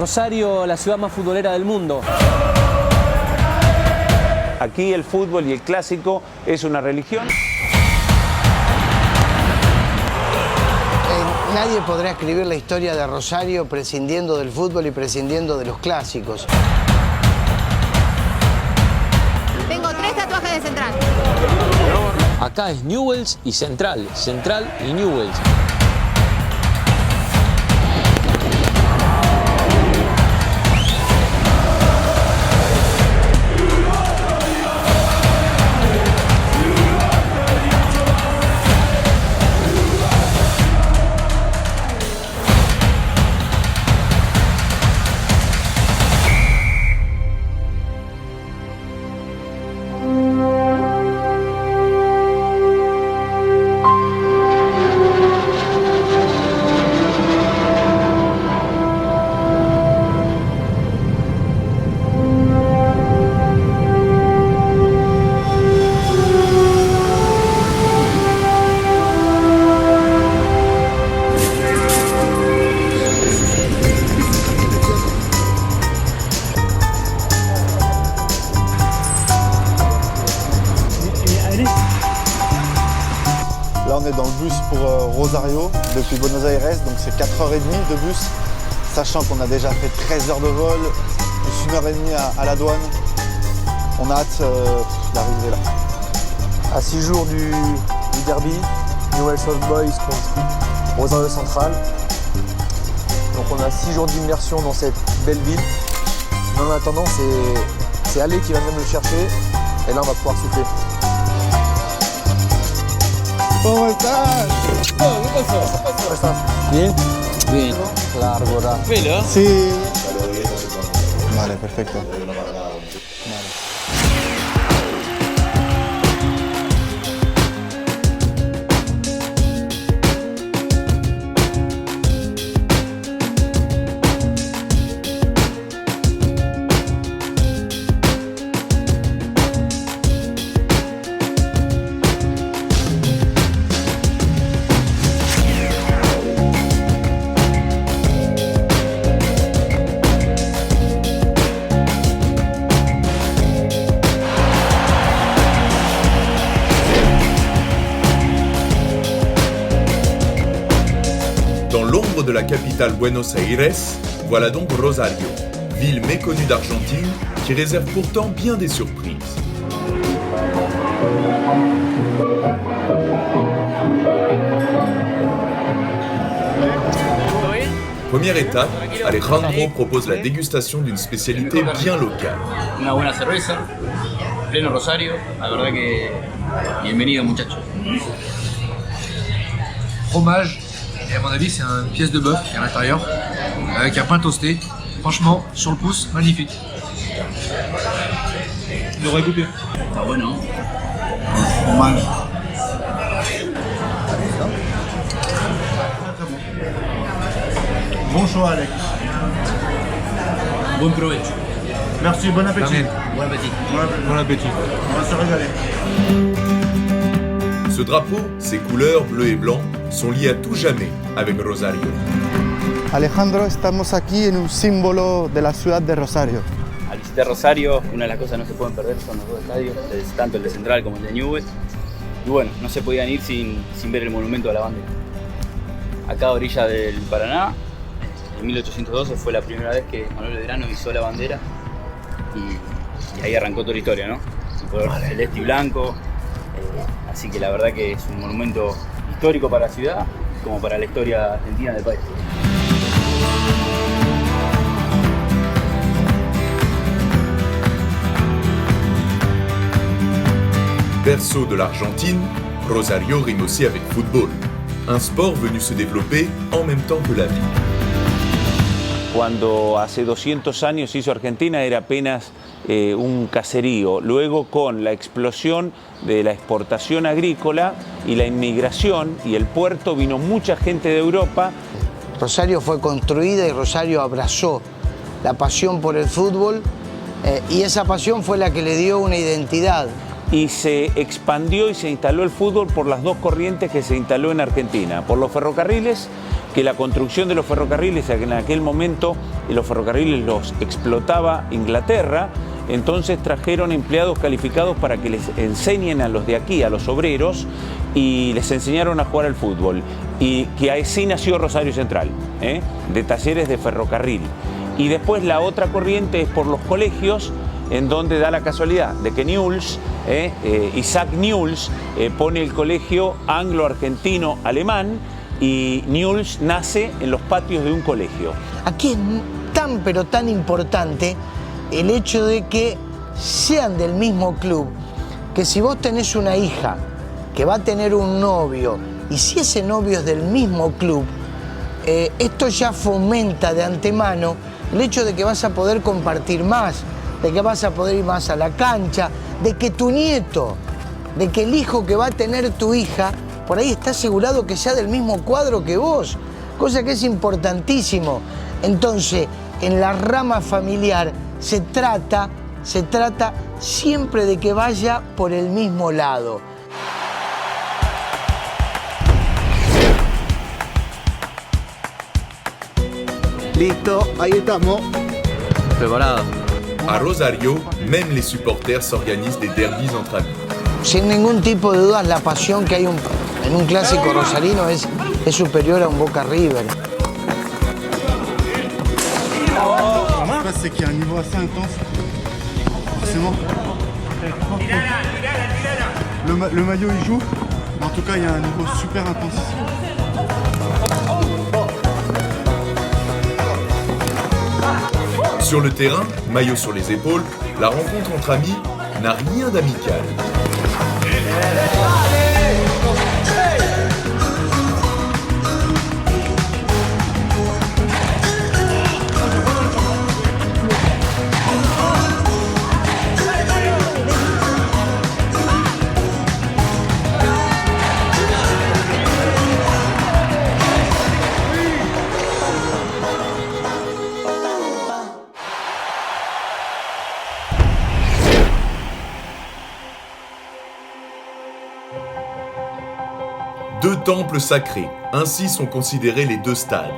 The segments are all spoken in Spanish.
Rosario, la ciudad más futbolera del mundo. Aquí el fútbol y el clásico es una religión. Nadie podrá escribir la historia de Rosario prescindiendo del fútbol y prescindiendo de los clásicos. Tengo 3 tatuajes de Central. Acá es Newell's y Central, Central y Newell's. Là on est dans le bus pour Rosario depuis Buenos Aires, donc c'est 4h30 de bus, sachant qu'on a déjà fait 13 heures de vol, plus 1h30 à la douane. On a hâte d'arriver là. À 6 jours du derby, Newell's Old Boys contre Rosario Central. Donc on a 6 jours d'immersion dans cette belle ville. Mais en attendant, c'est Ale qui va venir me le chercher et là on va pouvoir souffler. ¿Cómo estás? ¿Cómo estás? Bien. Bien. Largo, ¿verdad? Pelo. Sí. Vale, perfecto. Dans l'ombre de la capitale Buenos Aires, voilà donc Rosario, ville méconnue d'Argentine qui réserve pourtant bien des surprises. Première étape, Alejandro propose la dégustation d'une spécialité bien locale. Una buena cerveza, pleno Rosario, la verdad que bienvenido muchachos. Fromage, et à mon avis c'est une pièce de bœuf qui est à l'intérieur, avec un pain toasté. Franchement, sur le pouce, magnifique. Lo voy a goûter. Está bueno. Fromage. Bon choix, Alex. Buen provecho. Merci, bon appétit. También. Buen apetito. Bon appétit. On va se régaler. Ce drapeau, ses couleurs bleu et blanc, sont liées à tout jamais avec Rosario. Alejandro, estamos aquí en un símbolo de la ciudad de Rosario. Al visitar Rosario, una de las cosas que no se pueden perder son los dos estadios, tanto el de Central como el de Newell's. Y bueno, no se podían ir sin ver el monumento a la bandera. Acá a orilla del Paraná, en 1812 fue la primera vez que Manuel Belgrano izó la bandera y ahí arrancó toda la historia, ¿no? El color celeste y blanco, así que la verdad que es un monumento histórico para la ciudad como para la historia argentina del país. Berceau de l'Argentine, Rosario rime aussi avec football, un sport venu se développer en même temps que la vie. Cuando hace 200 años hizo Argentina era apenas un caserío. Luego, con la explosión de la exportación agrícola y la inmigración y el puerto, vino mucha gente de Europa. Rosario fue construida y Rosario abrazó la pasión por el fútbol y esa pasión fue la que le dio una identidad. Y se expandió y se instaló el fútbol por las dos corrientes que se instaló en Argentina, por los ferrocarriles que la construcción de los ferrocarriles, en aquel momento los ferrocarriles los explotaba Inglaterra, entonces trajeron empleados calificados para que les enseñen a los de aquí, a los obreros, y les enseñaron a jugar al fútbol. Y que así nació Rosario Central, de talleres de ferrocarril. Y después la otra corriente es por los colegios, en donde da la casualidad de que Newell's, Isaac Newell's, pone el colegio anglo-argentino-alemán, y Newell's nace en los patios de un colegio. Aquí es tan pero tan importante el hecho de que sean del mismo club, que si vos tenés una hija que va a tener un novio, y si ese novio es del mismo club, esto ya fomenta de antemano el hecho de que vas a poder compartir más, de que vas a poder ir más a la cancha, de que tu nieto, de que el hijo que va a tener tu hija, por ahí está asegurado que sea del mismo cuadro que vos, cosa que es importantísimo. Entonces, en la rama familiar se trata siempre de que vaya por el mismo lado. Listo, ahí estamos. Preparado. À Rosario, même les supporters s'organisent des derbys entre amis. Sin ningún tipo de dudas, la pasión que hay en un clásico rosarino es superior a un Boca River. Ce qui se passe, c'est qu'il y a un niveau assez intense. Forcément. Le maillot, il joue. Mais en tout cas, il y a un niveau super intense ici. Sur le terrain, maillot sur les épaules, la rencontre entre amis n'a rien d'amical. Deux temples sacrés, ainsi sont considérés les deux stades.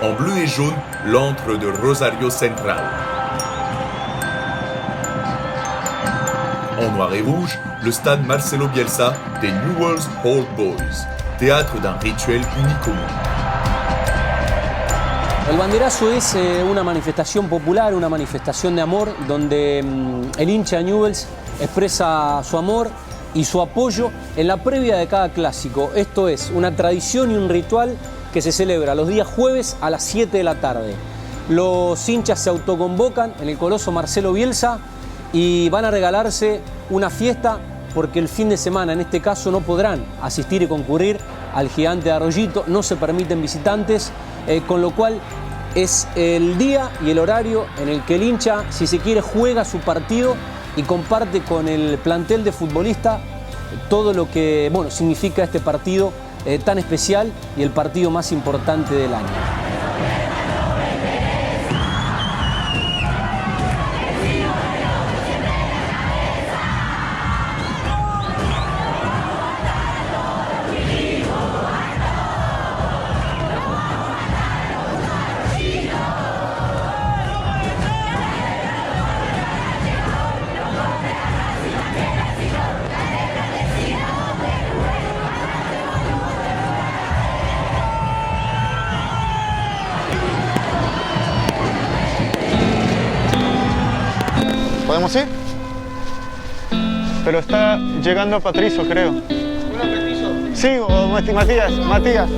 En bleu et jaune, l'antre de Rosario Central. En noir et rouge, le stade Marcelo Bielsa des Newell's Old Boys, théâtre d'un rituel unique au monde. El banderazo es una manifestación popular, una manifestación de amor, donde el hincha de Newell's expresa su amor y su apoyo en la previa de cada clásico. Esto es una tradición y un ritual que se celebra los días jueves a las 7 de la tarde. Los hinchas se autoconvocan en el Coloso Marcelo Bielsa y van a regalarse una fiesta porque el fin de semana, en este caso, no podrán asistir y concurrir al Gigante de Arroyito, no se permiten visitantes, con lo cual es el día y el horario en el que el hincha, si se quiere, juega su partido y comparte con el plantel de futbolistas todo lo que significa este partido tan especial y el partido más importante del año. ¿Podemos ir? Pero está llegando Patricio, creo. ¿Uno Patricio? Sí, o Matías.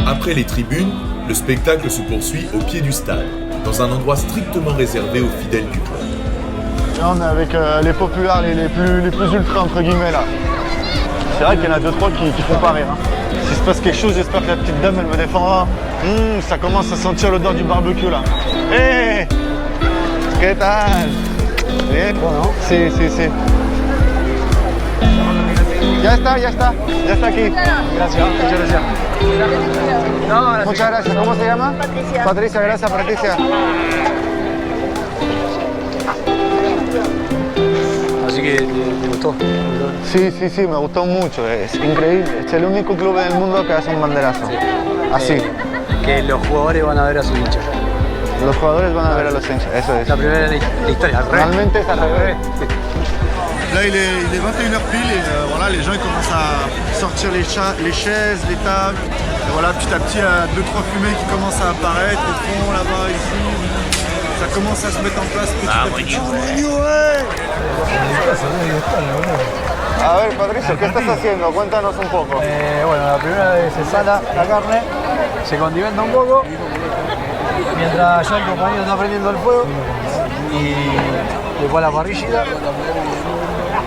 Après les tribunes, le spectacle se poursuit au pied du stade, dans un endroit strictement réservé aux fidèles du club. Là, on est avec les populaires, les plus ultra entre guillemets là. C'est vrai qu'il y en a 2-3 qui font pas rire. Hein. S'il se passe quelque chose, j'espère que la petite dame elle me défendra. Ça commence à sentir l'odeur du barbecue là. Hey, ¿qué tal? Bien, bueno, sí. Ya está aquí. Gracias, muchas gracias. Muchas gracias. ¿Cómo se llama? Patricia, gracias Patricia. Así que te gustó. Sí, me gustó mucho, es increíble. Es el único club en el mundo que hace un banderazo. Así. Que los jugadores van a ver a sus hinchas. Los jugadores van a ver à los hinchas, eso es. La primera de la historia, al revés. Normalmente es al revés. Là, il est 21h pile et voilà, les gens ils commencent à sortir les chaises, les tables. Et voilà, petit à petit, il y a 2-3 fumées qui commencent à apparaître au fond, là-bas, ici. Ça commence à se mettre en place petit à petit. A ver, Patricio, ¿qué estás haciendo? Cuéntanos un poco. Bueno, la primera vez se sala la carne, se condimenta un poco, mientras ya el compañero está prendiendo el fuego y después la parrillita,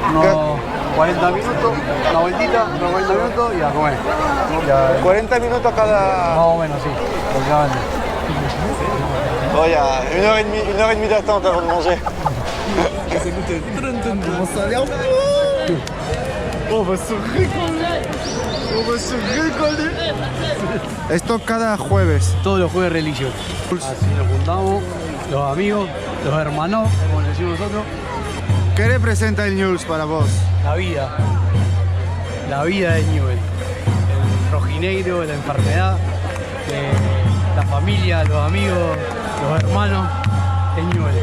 unos 40 minutos, una vueltita, unos 40 minutos y a comer. 40 minutos cada... Más o menos, sí, aproximadamente. Oh, il y a 1h30 d'attente avant de manger. On va se régaler. On va se régaler. Esto cada jueves. Todos los jueves religiosos. Así nos juntamos, los amigos, los hermanos, como le decimos nosotros. ¿Qué representa el Newell's para vos? La vida del Newell's. El rojinegro, la enfermedad, la familia, los amigos, los hermanos, el Newell's.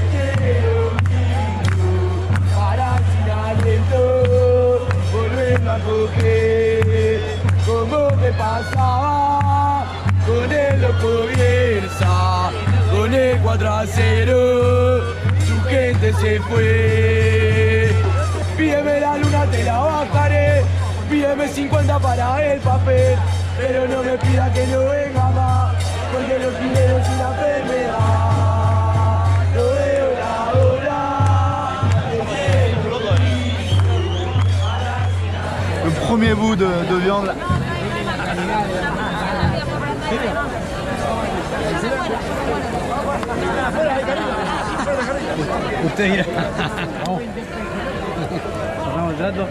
A coger como me pasaba con el loco Bielsa, con el 4-0, su gente se fue. Pídeme la luna, te la bajaré, pídeme 50 para el papel, pero no me pida que no venga más, porque los dinero es una enfermedad. Lo veo la hora. Le premier bout de viande. Usted dirá. Vamos. Cerramos el trato.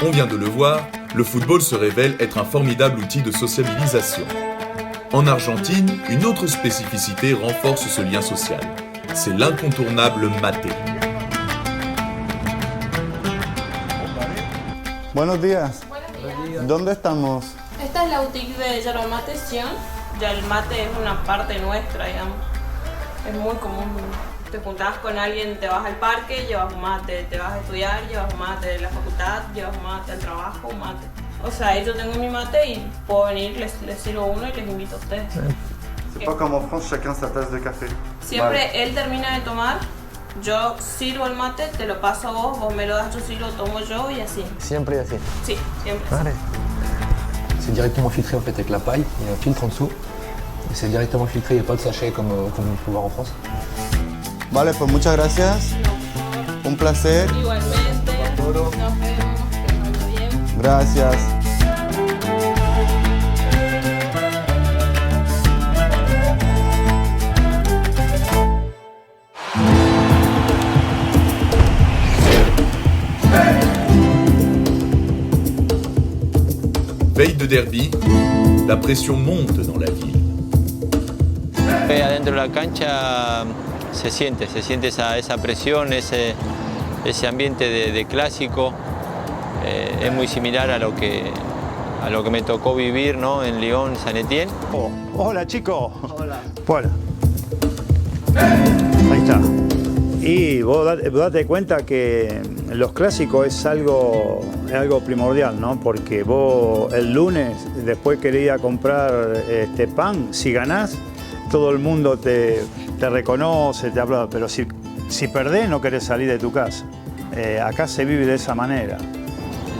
On vient de le voir, le football se révèle être un formidable outil de sociabilisation. En Argentine, une autre spécificité renforce ce lien social. C'est l'incontournable mate. Buenos días. ¿Dónde estamos? Esta es la boutique de yerba mate Sion. Ya el mate es una parte nuestra, digamos. Es muy común. Te juntás con alguien, te vas al parque, llevas un mate, te vas a estudiar, llevas un mate de la facultad, llevas un mate al trabajo, un mate. O sea, yo tengo mi mate y puedo venir, les sirvo uno y les invito a ustedes. C'est pas comme en France, chacun sa tasse de café. Siempre él termina de tomar, yo sirvo el mate, te lo paso a vos, vos me lo das, yo sí lo tomo yo y así. Siempre así. Sí, siempre. Vale. C'est directement filtré en fait avec la paille, il y a un filtre en dessous. Et c'est directement filtré, il n'y a pas de sachet comme vous pouvez voir en France. Vale, pues muchas gracias. Un placer. Igualmente. Nos vemos. Que vaya bien. Gracias. Veille de derby, la pression monte dans la ville. Adentro de la cancha se siente esa presión, ese ambiente de clásico. Es muy similar a lo que me tocó vivir, ¿no? En Lyon, San Etienne. Hola chicos. Hola. Bueno. Ahí está. Y vos date cuenta que los clásicos es algo primordial, ¿no? Porque vos el lunes después querías comprar pan, si ganás, todo el mundo te reconoce, te aplaude, pero si perdés no querés salir de tu casa. Acá se vive de esa manera.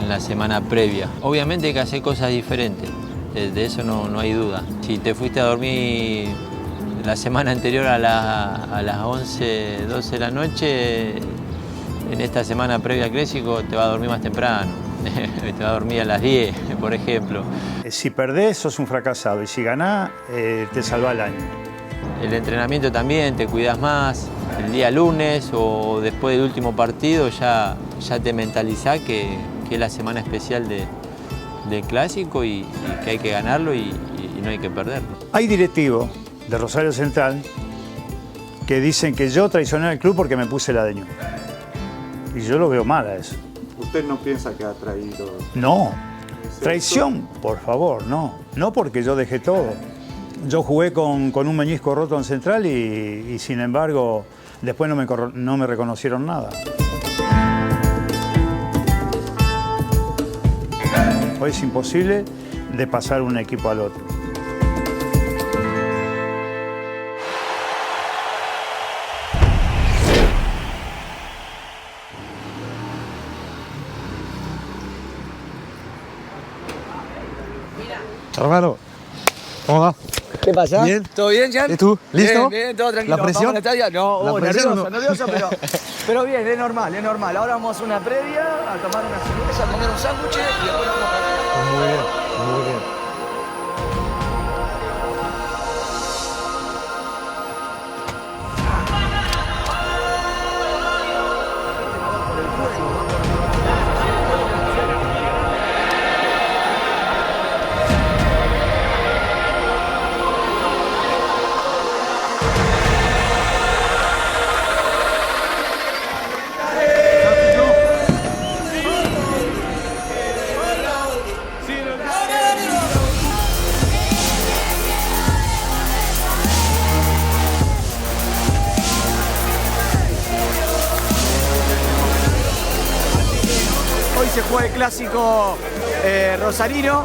En la semana previa. Obviamente hay que hacer cosas diferentes, de eso no hay duda. Si te fuiste a dormir la semana anterior a las 11, 12 de la noche, en esta semana previa al clásico te va a dormir más temprano, te va a dormir a las 10, por ejemplo. Si perdés, sos un fracasado, y si ganás, te salvás el año. El entrenamiento también, te cuidas más. El día lunes o después del último partido ya te mentalizás que es la semana especial del clásico y que hay que ganarlo y no hay que perderlo. Hay directivos de Rosario Central que dicen que yo traicioné al club porque me puse la de Newell's. Y yo lo veo mal a eso. ¿Usted no piensa que ha traído? No, traición, por favor, no. No porque yo dejé todo. Yo jugué con un meñisco roto en Central y sin embargo después no me reconocieron nada. Hoy es imposible de pasar un equipo al otro. Hermano, ¿cómo va? ¿Qué pasa? ¿Bien? ¿Todo bien, Jan? ¿Y tú? ¿Listo? Bien, bien, todo tranquilo. ¿La presión? ¿Vamos al estadio? No, ¿La presión nervioso, pero bien, es normal, es normal. Ahora vamos a hacer una previa, a tomar una cerveza, a comer un sándwich y después vamos a jugar. Muy bien, muy bien. Hoy se juega el clásico rosarino,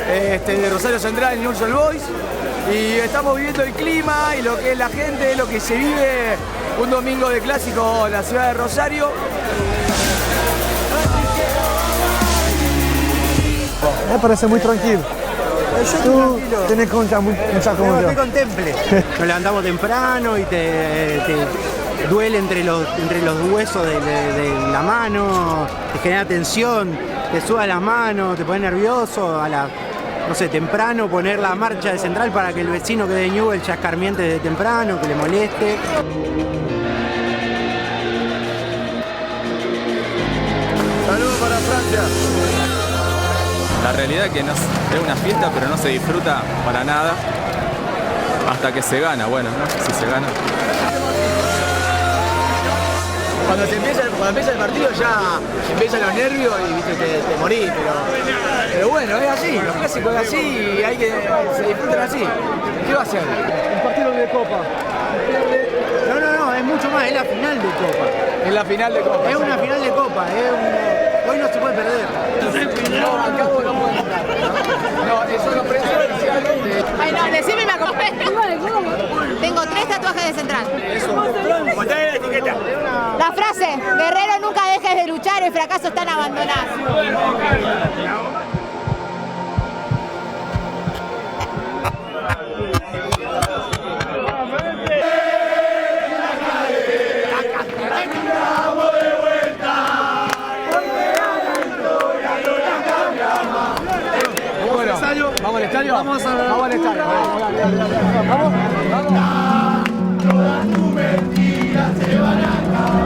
de Rosario Central, Newell's Old Boys, y estamos viviendo el clima y lo que es la gente, lo que se vive un domingo de clásico en la ciudad de Rosario. Me parece muy tranquilo. Tú tenés mucha comodidad. Que contemple. Nos levantamos temprano y te duele entre los huesos de la mano, te genera tensión, te suda las manos, te pone nervioso. No sé, temprano poner la marcha de Central para que el vecino que de Newell's ya escarmiente desde temprano, que le moleste. Saludos para Francia. La realidad es que es una fiesta, pero no se disfruta para nada hasta que se gana. Bueno, ¿no? Si se gana. Cuando empieza el partido ya empiezan los nervios y viste, te morís, pero bueno, es así, los clásicos es así y hay que se disfrutan así. ¿Qué va a hacer? Un partido de Copa. No, es mucho más, es la final de Copa. Es la final de Copa. Es una final de Copa, hoy no se puede perder. No, acabo no puedo entrar. No, eso lo presión. Ay, no, decime me acordé. Tengo 3 tatuajes de Central. La frase, guerrero nunca dejes de luchar, el fracaso está en abandonar. Bueno, ¿vamos al estadio? Vamos al estadio. Vamos. Todas tus mentiras se van a acabar.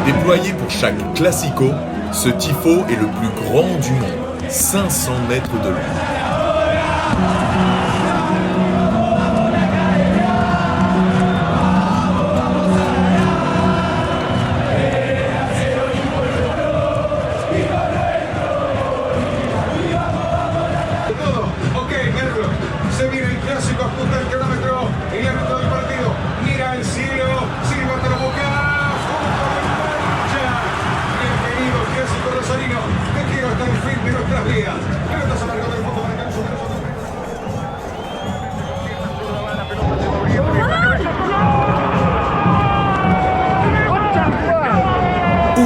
Déployé pour chaque classico, ce tifo est le plus grand du monde, 500 mètres de long.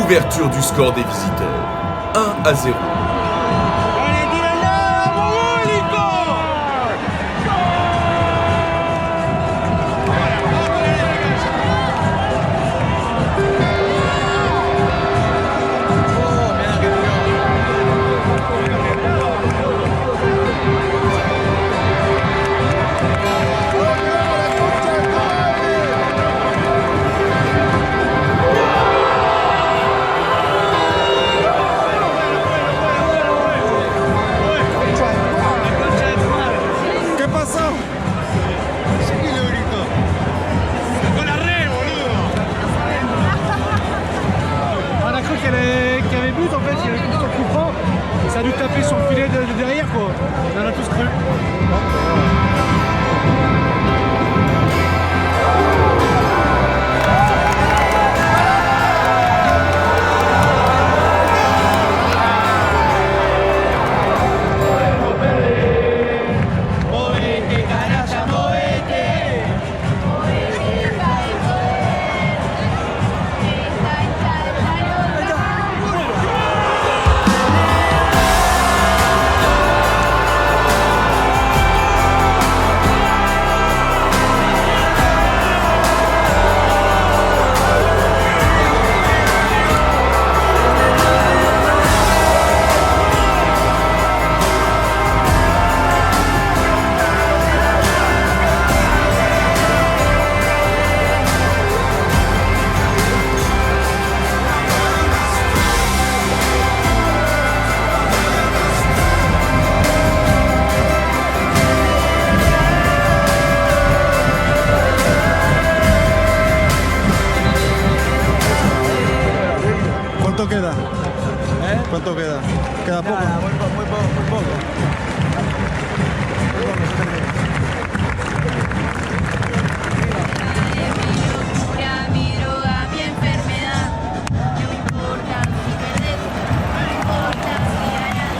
l'ouverture du score des visiteurs. 1-0. Ça a dû taper sur le filet de derrière, quoi. On en a tous cru. ¿Cuánto queda? ¿Cuánto queda? ¿Queda poco? Nada, muy poco. Mi droga, mi enfermedad, no importa si perdés, no importa si ganás.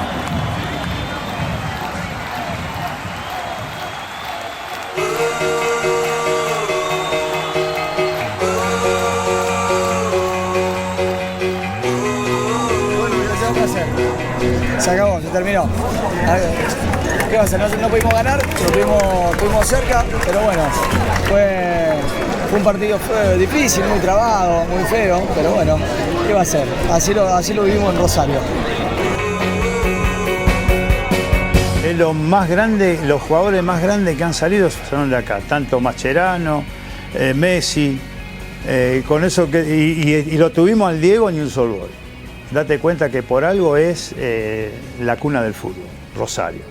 Se acabó, se terminó. ¿Qué va a hacer? No pudimos ganar, estuvimos cerca, pero bueno, fue un partido difícil, muy trabado, muy feo, pero bueno, ¿qué va a hacer? Así lo vivimos en Rosario. Es lo más grande, los jugadores más grandes que han salido son de acá, tanto Mascherano, Messi, con eso y lo tuvimos al Diego en Newell's Old Boys. Date cuenta que por algo es la cuna del fútbol, Rosario.